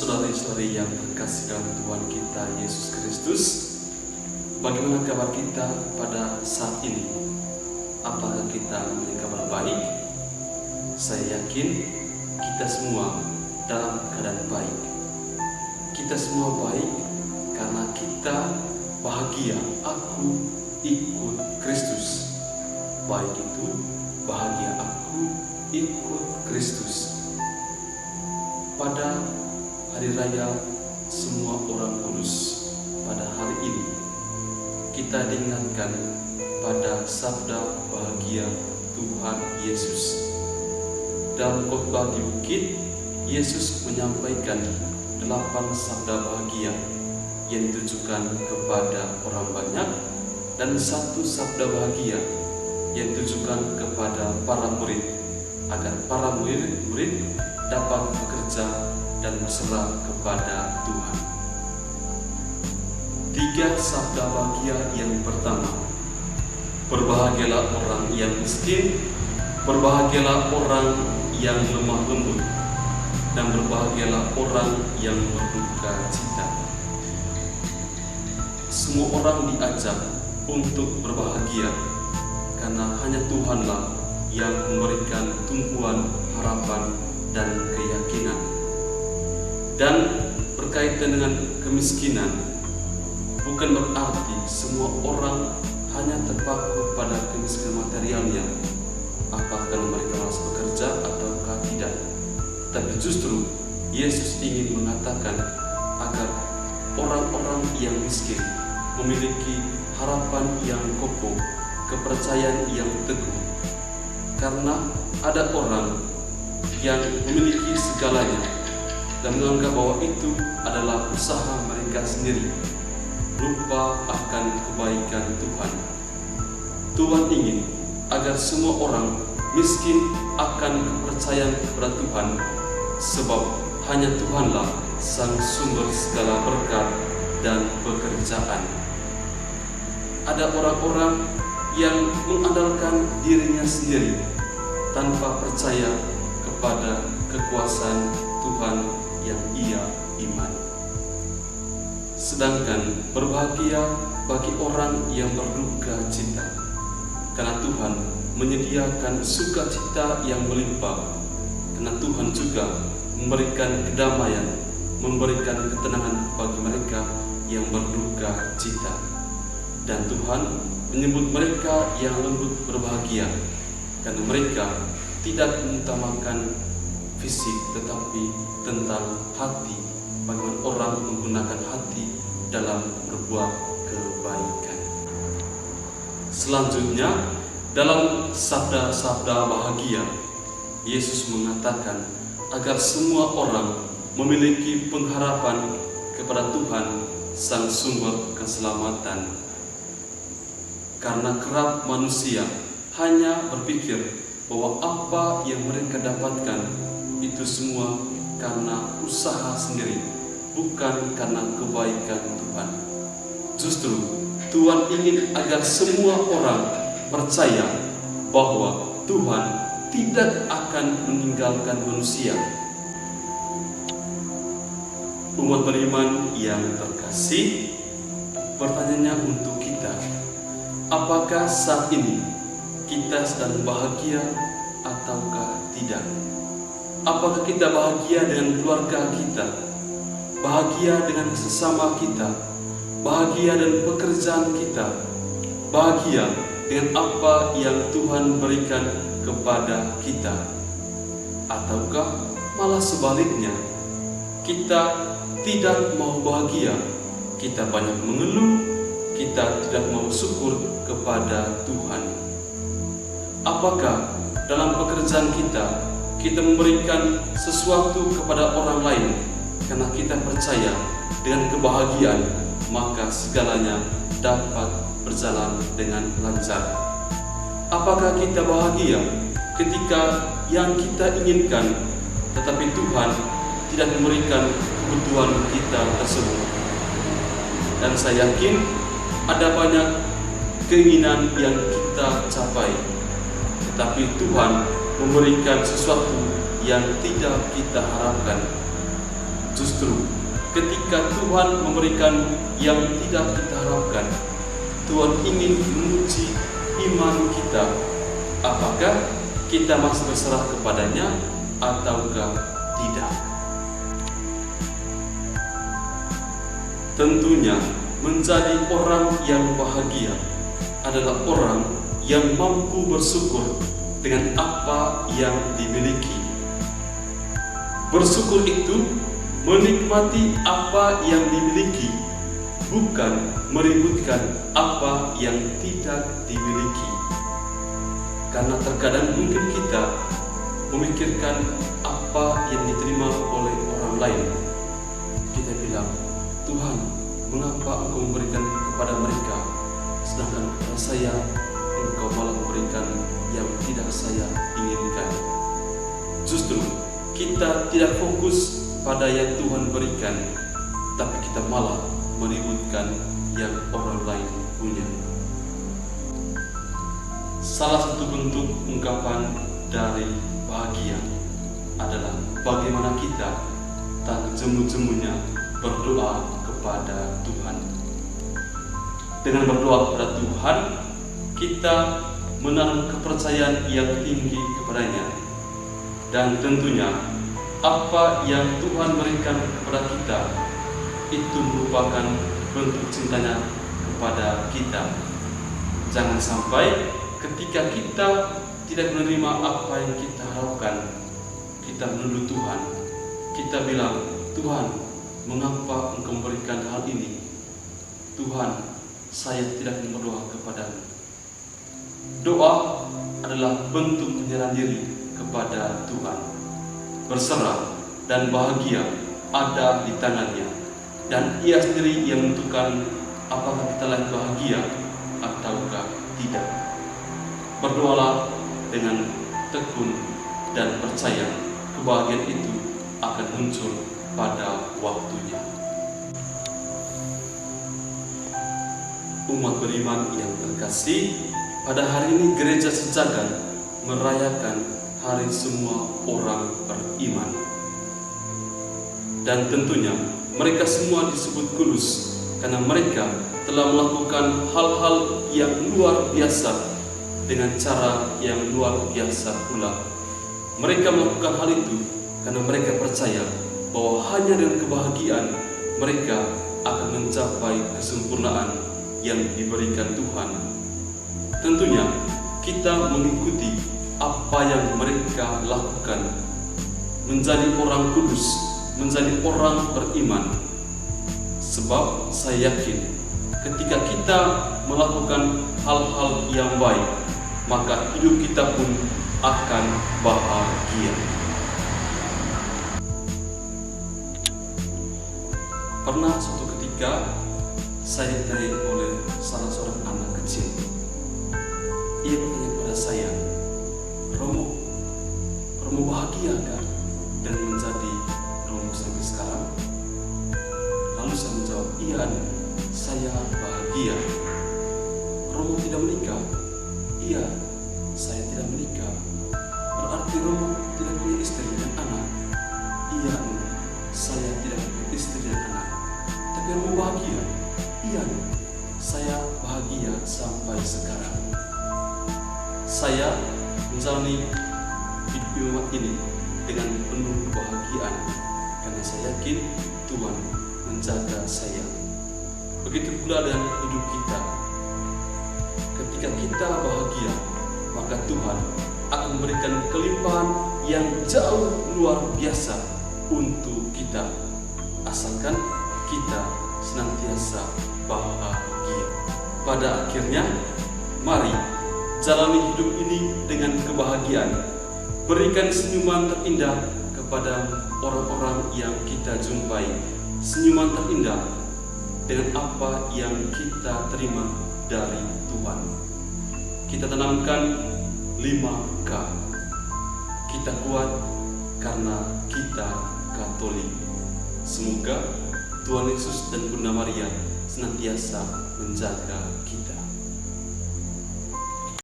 Saudari-saudari yang terkasih dalam Tuhan kita Yesus Kristus, bagaimana kabar kita pada saat ini? Apakah kita memiliki kabar baik? Saya yakin kita semua dalam keadaan baik. Kita semua baik karena kita bahagia. Aku ikut Kristus. Baik itu bahagia, aku ikut Kristus. Pada hari raya semua orang kudus, pada hari ini kita diingatkan pada sabda bahagia Tuhan Yesus. Dalam khotbah di bukit, Yesus menyampaikan 8 sabda bahagia yang ditujukan kepada orang banyak dan 1 sabda bahagia yang ditujukan kepada para murid, agar para murid dapat bekerja dan berserah kepada Tuhan. 3 sabda bahagia yang pertama, berbahagialah orang yang miskin, berbahagialah orang yang lemah lembut, dan berbahagialah orang yang berduka cita. Semua orang diajak untuk berbahagia, karena hanya Tuhanlah yang memberikan tumpuan harapan dan keyakinan. Dan berkaitan dengan kemiskinan, bukan berarti semua orang hanya terpaku pada kemiskinan materialnya, apakah mereka harus bekerja ataukah tidak. Tapi justru Yesus ingin mengatakan agar orang-orang yang miskin memiliki harapan yang kokoh, kepercayaan yang teguh. Karena ada orang yang memiliki segalanya dan menganggap bahwa itu adalah usaha mereka sendiri, lupa akan kebaikan Tuhan. Tuhan ingin agar semua orang miskin akan kepercayaan kepada Tuhan, sebab hanya Tuhanlah sang sumber segala berkat dan pekerjaan. Ada orang-orang yang mengandalkan dirinya sendiri tanpa percaya kepada kekuasaan Tuhan yang ia iman. Sedangkan berbahagia bagi orang yang berduka cita, karena Tuhan menyediakan sukacita yang melimpah, karena Tuhan juga memberikan kedamaian, memberikan ketenangan bagi mereka yang berduka cita. Dan Tuhan menyebut mereka yang lembut berbahagia, karena mereka tidak mengutamakan fisik, tetapi tentang hati, bagaimana orang menggunakan hati dalam berbuat kebaikan. Selanjutnya, dalam sabda-sabda bahagia, Yesus mengatakan agar semua orang memiliki pengharapan kepada Tuhan, sang sumber keselamatan. Karena kerap manusia hanya berpikir bahwa apa yang mereka dapatkan itu semua karena usaha sendiri, bukan karena kebaikan Tuhan. Justru Tuhan ingin agar semua orang percaya bahwa Tuhan tidak akan meninggalkan manusia. Umat beriman yang terkasih, pertanyaannya untuk kita, apakah saat ini kita sedang bahagia ataukah tidak? Apakah kita bahagia dengan keluarga kita, bahagia dengan sesama kita, bahagia dengan pekerjaan kita, bahagia dengan apa yang Tuhan berikan kepada kita? Ataukah malah sebaliknya, kita tidak mau bahagia, kita banyak mengeluh, kita tidak mau syukur kepada Tuhan? Apakah dalam pekerjaan kita memberikan sesuatu kepada orang lain karena kita percaya dengan kebahagiaan maka segalanya dapat berjalan dengan lancar? Apakah kita bahagia ketika yang kita inginkan tetapi Tuhan tidak memberikan kebutuhan kita tersebut? Dan saya yakin ada banyak keinginan yang kita capai, tetapi Tuhan memberikan sesuatu yang tidak kita harapkan. Justru ketika Tuhan memberikan yang tidak kita harapkan, Tuhan ingin menguji iman kita. Apakah kita masih berserah kepadanya ataukah tidak? Tentunya menjadi orang yang bahagia adalah orang yang mampu bersyukur dengan apa yang dimiliki. Bersyukur itu menikmati apa yang dimiliki, bukan meributkan apa yang tidak dimiliki. Karena terkadang mungkin kita memikirkan apa yang diterima oleh orang lain. Kita bilang, Tuhan, mengapa Engkau memberikan kepada mereka, sedangkan kepada saya Engkau malah memberikan yang tidak saya inginkan. Justru kita tidak fokus pada yang Tuhan berikan, tapi kita malah meributkan yang orang lain punya. Salah satu bentuk ungkapan dari bahagia adalah bagaimana kita tak jemu-jemunya berdoa kepada Tuhan. Dengan berdoa kepada Tuhan, kita menaruh kepercayaan yang tinggi kepadanya. Dan tentunya apa yang Tuhan berikan kepada kita itu merupakan bentuk cintanya kepada kita. Jangan sampai ketika kita tidak menerima apa yang kita harapkan, kita menuduh Tuhan. Kita bilang, Tuhan, mengapa Engkau memberikan hal ini? Tuhan, saya tidak berdoa kepadamu. Doa adalah bentuk penyerahan diri kepada Tuhan. Berserah dan bahagia ada di tangannya, dan Ia sendiri yang menentukan apakah kita layak bahagia ataukah tidak. Berdoalah dengan tekun dan percaya kebahagiaan itu akan muncul pada waktunya. Umat beriman yang terkasih, pada hari ini gereja sejagat merayakan Hari Semua Orang Beriman. Dan tentunya mereka semua disebut kudus karena mereka telah melakukan hal-hal yang luar biasa dengan cara yang luar biasa pula. Mereka melakukan hal itu karena mereka percaya bahwa hanya dengan kebahagiaan mereka akan mencapai kesempurnaan yang diberikan Tuhan. Tentunya kita mengikuti apa yang mereka lakukan, menjadi orang kudus, menjadi orang beriman. Sebab saya yakin ketika kita melakukan hal-hal yang baik, maka hidup kita pun akan bahagia. Pernah suatu ketika saya ditanya oleh salah seorang anak kecil. Ia bertanya kepada saya, Romo bahagia kan dan menjadi Romo sampai sekarang? Lalu saya menjawab, iya, saya bahagia. Romo tidak menikah? Iya, saya tidak menikah. Berarti Romo tidak punya istri dan anak? Iya, saya tidak punya istri dan anak. Tapi Romo bahagia? Iya, saya bahagia sampai sekarang. Saya menjalani hidup umat ini dengan penuh kebahagiaan karena saya yakin Tuhan menjaga saya. Begitu pula dengan hidup kita. Ketika kita bahagia, maka Tuhan akan memberikan kelimpahan yang jauh luar biasa untuk kita, asalkan kita senantiasa bahagia. Pada akhirnya, mari jalani hidup ini dengan kebahagiaan. Berikan senyuman terindah kepada orang-orang yang kita jumpai. Senyuman terindah dengan apa yang kita terima dari Tuhan. Kita tanamkan 5K. Kita kuat karena kita Katolik. Semoga Tuhan Yesus dan Bunda Maria senantiasa menjaga kita.